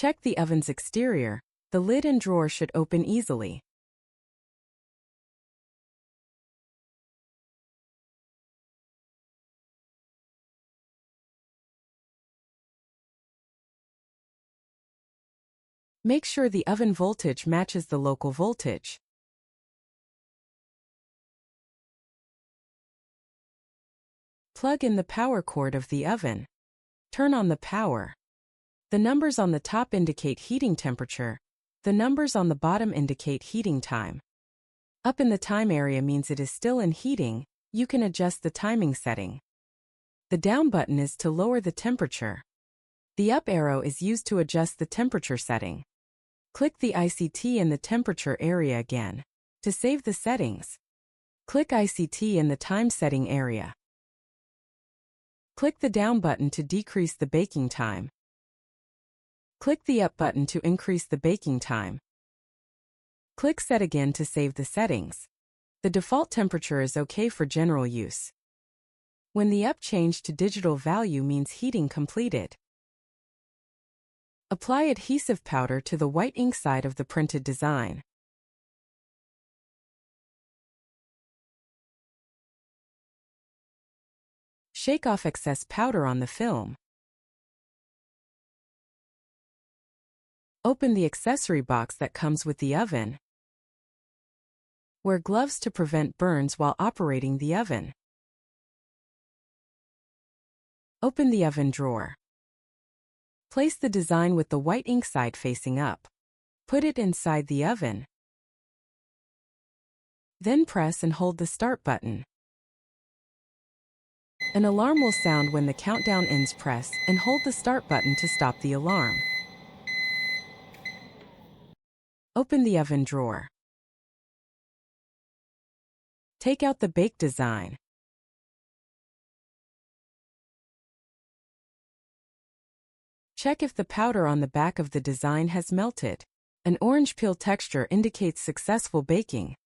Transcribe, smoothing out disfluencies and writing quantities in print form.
Check the oven's exterior. The lid and drawer should open easily. Make sure the oven voltage matches the local voltage. Plug in the power cord of the oven. Turn on the power. The numbers on the top indicate heating temperature. The numbers on the bottom indicate heating time. Up in the time area means it is still in heating. You can adjust the timing setting. The down button is to lower the temperature. The up arrow is used to adjust the temperature setting. Click the ICT in the temperature area again. To save the settings, click ICT in the time setting area. Click the down button to decrease the baking time. Click the up button to increase the baking time. Click Set again to save the settings. The default temperature is OK for general use. When the up change to digital value means heating completed. Apply adhesive powder to the white ink side of the printed design. Shake off excess powder on the film. Open the accessory box that comes with the oven. Wear gloves to prevent burns while operating the oven. Open the oven drawer. Place the design with the white ink side facing up. Put it inside the oven. Then press and hold the start button. An alarm will sound when the countdown ends. Press and hold the start button to stop the alarm. Open the oven drawer. Take out the bake design. Check if the powder on the back of the design has melted. An orange peel texture indicates successful baking.